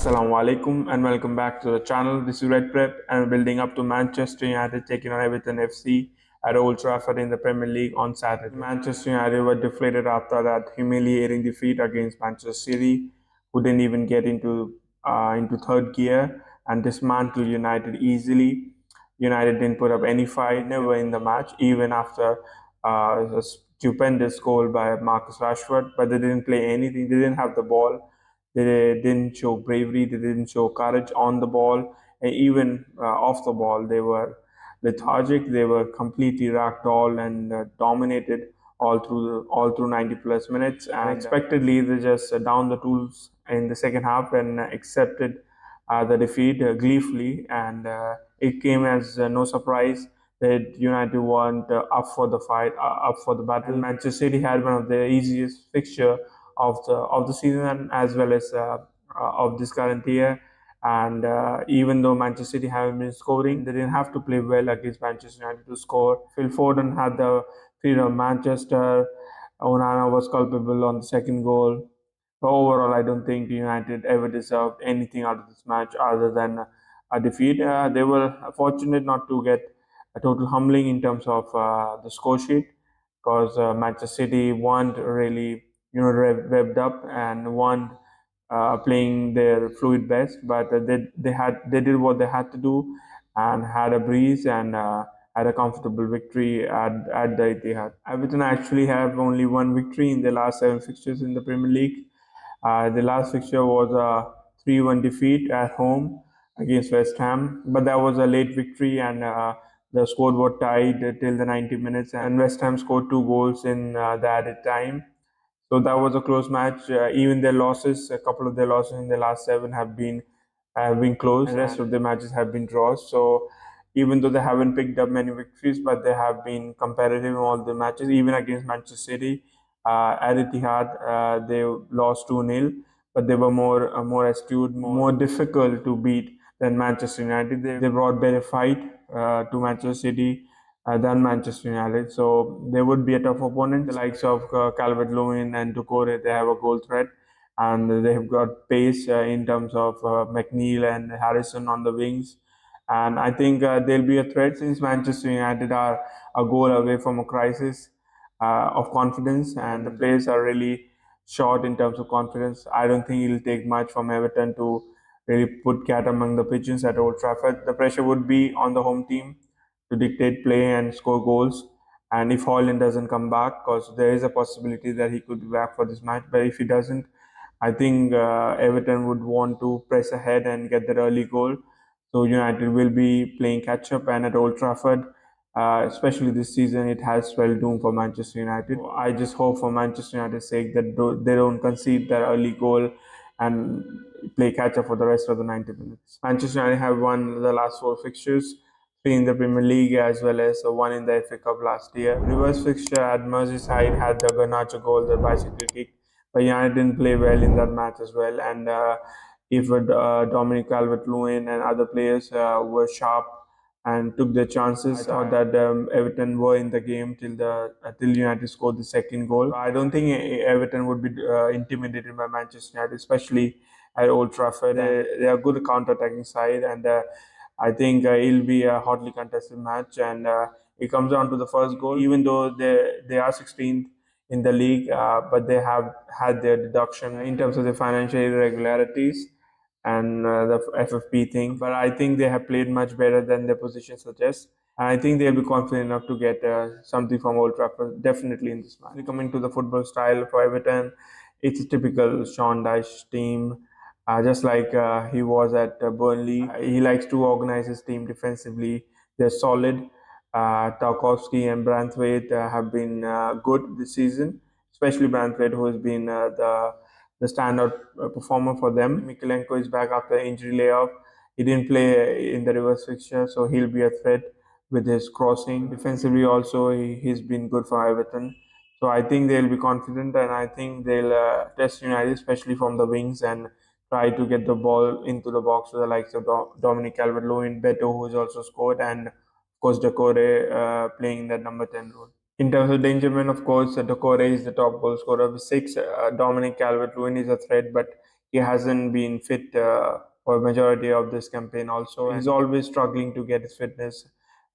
Assalamu alaikum and welcome back to the channel. This is Red Prep and we're building up to Manchester United taking on Everton FC at Old Trafford in the Premier League on Saturday. Manchester United were deflated after that humiliating defeat against Manchester City, who didn't even get into third gear and dismantled United easily. United didn't put up any fight, never in the match, even after a stupendous goal by Marcus Rashford, but they didn't play anything. They didn't have the ball. They didn't show bravery. They didn't show courage on the ball, and even off the ball. They were lethargic. They were completely ragdoll and dominated all through 90 plus minutes. And unexpectedly, they just downed the tools in the second half and accepted the defeat gleefully. And it came as no surprise that United weren't up for the fight, up for the battle. And Manchester City had one of the easiest fixture of the season as well as of this current year. And even though Manchester City haven't been scoring, they didn't have to play well against Manchester United to score. Phil Foden had the freedom of Manchester. Onana was culpable on the second goal. But overall, I don't think United ever deserved anything out of this match other than a defeat. They were fortunate not to get a total humbling in terms of the score sheet because Manchester City weren't really revved up and weren't playing their fluid best, but they did what they had to do and had a breeze and had a comfortable victory at the Etihad. Everton actually have only one victory in the last seven fixtures in the Premier League. The last fixture was a 3-1 defeat at home against West Ham, but that was a late victory and the scoreboard tied till the 90 minutes, and West Ham scored two goals in the added time. So that was a close match. Even their losses, a couple of their losses in the last seven have been close. The rest of the matches have been draws. So even though they haven't picked up many victories, but they have been competitive in all the matches. Even against Manchester City at Etihad, they lost 2-0, but they were more astute, more difficult to beat than Manchester United. They brought better fight to Manchester City than Manchester United. So they would be a tough opponent. The likes of Calvert-Lewin and Doucouré, they have a goal threat, and they have got pace in terms of McNeil and Harrison on the wings. And I think they'll be a threat since Manchester United are a goal away from a crisis of confidence, and the players are really short in terms of confidence. I don't think it'll take much from Everton to really put cat among the pigeons at Old Trafford. The pressure would be on the home team to dictate play and score goals. And if Holland doesn't come back, because there is a possibility that he could be back for this match, but if he doesn't, I think Everton would want to press ahead and get that early goal. So United will be playing catch up, and at Old Trafford, especially this season, it has spelled doom for Manchester United. I just hope for Manchester United's sake that they don't concede that early goal and play catch up for the rest of the 90 minutes. Manchester United have won the last four fixtures, three in the Premier League as well as one in the FA Cup last year. Reverse fixture at Merseyside had the Garnacho goal, the bicycle kick, but United didn't play well in that match as well. And if Dominic Calvert-Lewin and other players were sharp and took their chances, I thought that Everton were in the game till United scored the second goal. I don't think Everton would be intimidated by Manchester United, especially at Old Trafford. They are a good counter-attacking side, and I think it'll be a hotly contested match, and it comes down to the first goal. Even though they are 16th in the league, but they have had their deduction in terms of the financial irregularities and the FFP thing. But I think they have played much better than their position suggests. And I think they'll be confident enough to get something from Old Trafford definitely in this match. Coming to the football style for Everton, it's a typical Sean Dyche team. Just like he was at Burnley, he likes to organize his team defensively. They're solid. Tarkowski and Branthwaite have been good this season, especially Branthwaite, who has been the standout performer for them. Mikalenko is back after injury layoff. He didn't play in the reverse fixture, so he'll be a threat with his crossing. Defensively, also, he's been good for Everton. So I think they'll be confident, and I think they'll test United, especially from the wings, and try to get the ball into the box to the likes of Dominic Calvert-Lewin, Beto, who has also scored, and of course Doucouré playing that number 10 role. In terms of danger men, of course, Doucouré is the top goal scorer with six. Dominic Calvert-Lewin is a threat, but he hasn't been fit for majority of this campaign also. He's always struggling to get his fitness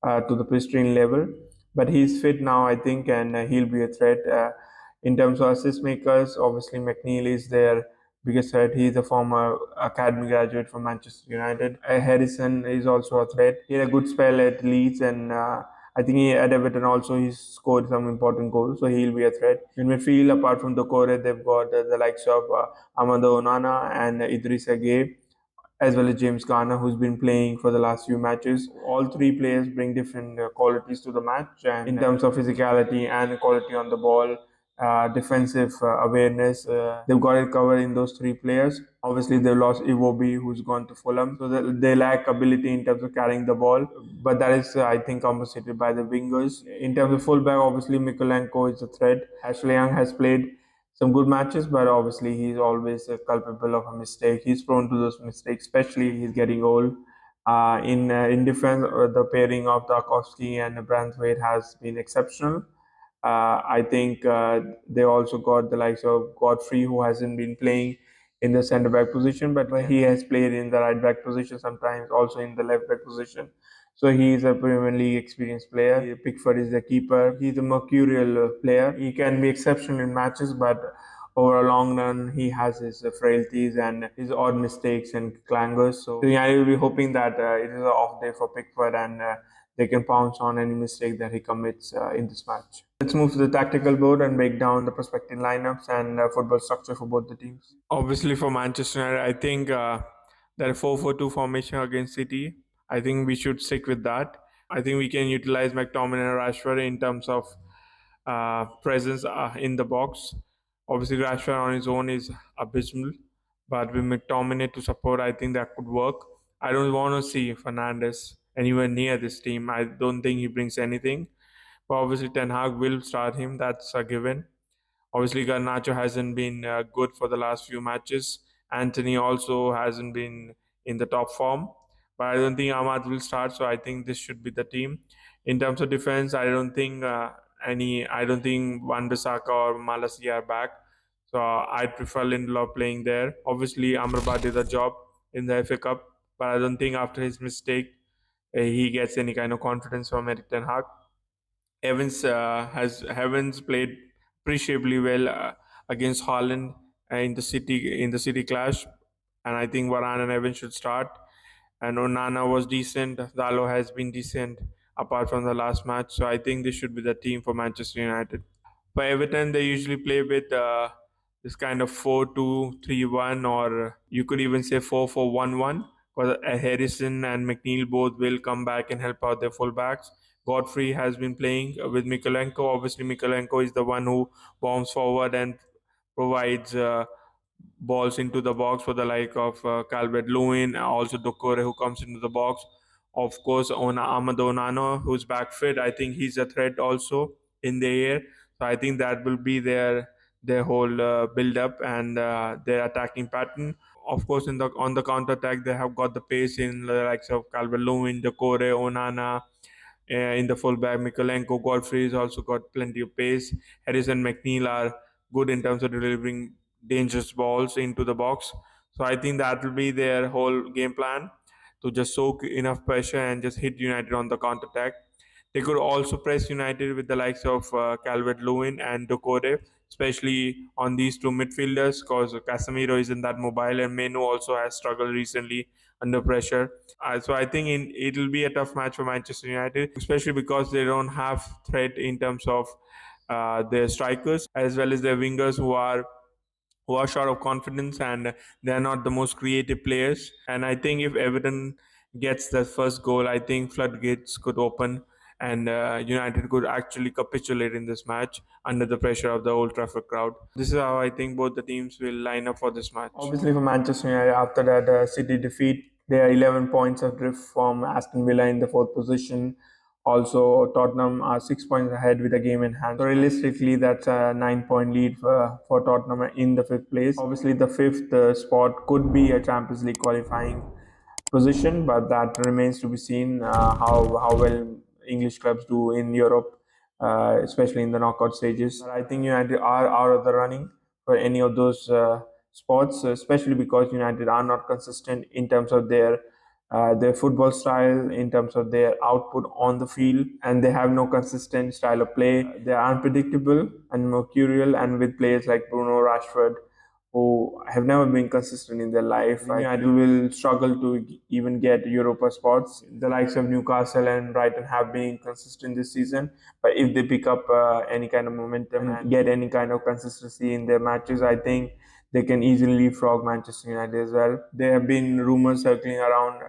to the pristine level, but he's fit now, I think, and he'll be a threat. In terms of assist makers, obviously McNeil is their biggest threat. He's a former academy graduate from Manchester United. Harrison is also a threat. He had a good spell at Leeds, and I think at Everton also he scored some important goals, so he'll be a threat. In midfield, apart from Doucouré, they've got the likes of Amadou Onana and Idrissa Gueye, as well as James Garner, who's been playing for the last few matches. All three players bring different qualities to the match, and in terms of physicality and quality on the ball, defensive awareness, they've got it covered in those three players. Obviously, they've lost Iwobi, who's gone to Fulham, so they lack ability in terms of carrying the ball. But that is, I think, compensated by the wingers. In terms of fullback, obviously, Mikolenko is a threat. Ashley Young has played some good matches, but obviously he's always culpable of a mistake. He's prone to those mistakes, especially he's getting old. In defense, the pairing of Tarkovsky and Branthwaite has been exceptional. I think they also got the likes of Godfrey, who hasn't been playing in the centre back position, but he has played in the right back position sometimes, also in the left back position. So he is a Premier League experienced player. Pickford is the keeper. He's a mercurial player. He can be exceptional in matches, but over a long run, he has his frailties and his odd mistakes and clangers. So yeah, I will be hoping that it is an off day for Pickford and they can pounce on any mistake that he commits in this match. Let's move to the tactical board and break down the prospective lineups and football structure for both the teams. Obviously, for Manchester United, I think that 4-4-2 formation against City, I think we should stick with that. I think we can utilize McTominay and Rashford in terms of presence in the box. Obviously, Rashford on his own is abysmal, but with McTominay to support, I think that could work. I don't want to see Fernandes anywhere near this team. I don't think he brings anything. But obviously, Ten Hag will start him. That's a given. Obviously, Garnacho hasn't been good for the last few matches. Anthony also hasn't been in the top form. But I don't think Ahmad will start, so I think this should be the team. In terms of defense, I don't think I don't think Van Bissaka or Malassia are back. So I prefer Lindelof playing there. Obviously, Amrabat did a job in the FA Cup, but I don't think after his mistake he gets any kind of confidence from Erik Ten Hag. Evans played appreciably well against Haaland in the City clash, and I think Varane and Evans should start. And Onana was decent. Dalo has been decent apart from the last match, so I think this should be the team for Manchester United. For Everton, they usually play with this kind of 4-2-3-1, or you could even say 4-4-1-1, because Harrison and McNeil both will come back and help out their fullbacks. Godfrey has been playing with Mikolenko. Obviously, Mikolenko is the one who bombs forward and provides balls into the box for the like of Calvert-Lewin, also Doucouré who comes into the box. Of course, Ahmad Onana, who's back fit. I think he's a threat also in the air. So I think that will be their whole build up and their attacking pattern. Of course, in the on the counter attack, they have got the pace in the likes of Calvert-Lewin, Doucouré, Onana. In the fullback, Mikolenko, Godfrey has also got plenty of pace. Harris and McNeil are good in terms of delivering dangerous balls into the box. So I think that will be their whole game plan, to just soak enough pressure and just hit United on the counter attack. They could also press United with the likes of Calvert-Lewin and Doucouré, especially on these two midfielders, because Casemiro isn't that mobile and Menu also has struggled recently under pressure. So I think it'll be a tough match for Manchester United, especially because they don't have threat in terms of their strikers as well as their wingers who are short of confidence, and they're not the most creative players. And I think if Everton gets the first goal, I think floodgates could open and United could actually capitulate in this match under the pressure of the Old Trafford crowd. This is how I think both the teams will line up for this match. Obviously, for Manchester United, after that City defeat, they are 11 points adrift from Aston Villa in the fourth position. Also, Tottenham are 6 points ahead with a game in hand. So realistically, that's a 9 point lead for Tottenham in the fifth place. Obviously, the fifth spot could be a Champions League qualifying position, but that remains to be seen how well English clubs do in Europe, especially in the knockout stages. But I think United are out of the running for any of those spots, especially because United are not consistent in terms of their football style, in terms of their output on the field, and they have no consistent style of play. They are unpredictable and mercurial, and with players like Bruno Rashford, who have never been consistent in their life, United will struggle to even get Europa spots. The likes of Newcastle and Brighton have been consistent this season, but if they pick up any kind of momentum and get any kind of consistency in their matches, I think they can easily leapfrog Manchester United as well. There have been rumors circling around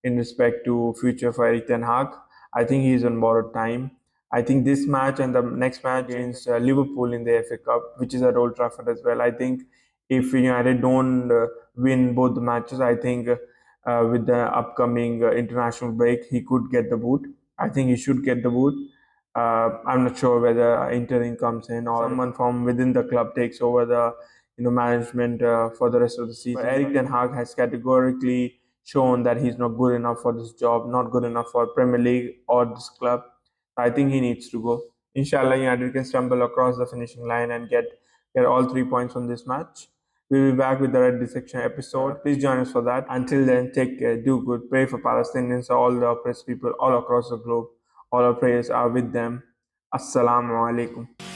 in respect to future for Eric Ten Hag. I think he's on borrowed time. I think this match and the next match against Liverpool in the FA Cup, which is at Old Trafford as well. I think if United don't win both the matches, I think with the upcoming international break, he could get the boot. I think he should get the boot. I'm not sure whether interim comes in or someone from within the club takes over the management for the rest of the season. But Eric Ten Hag has categorically shown that he's not good enough for this job, not good enough for Premier League or this club. I think he needs to go. Inshallah, United can stumble across the finishing line and get all 3 points from this match. We'll be back with the Red Dissection episode. Please join us for that. Until then, take care, do good, pray for Palestinians, all the oppressed people all across the globe. All our prayers are with them. Assalamu alaikum.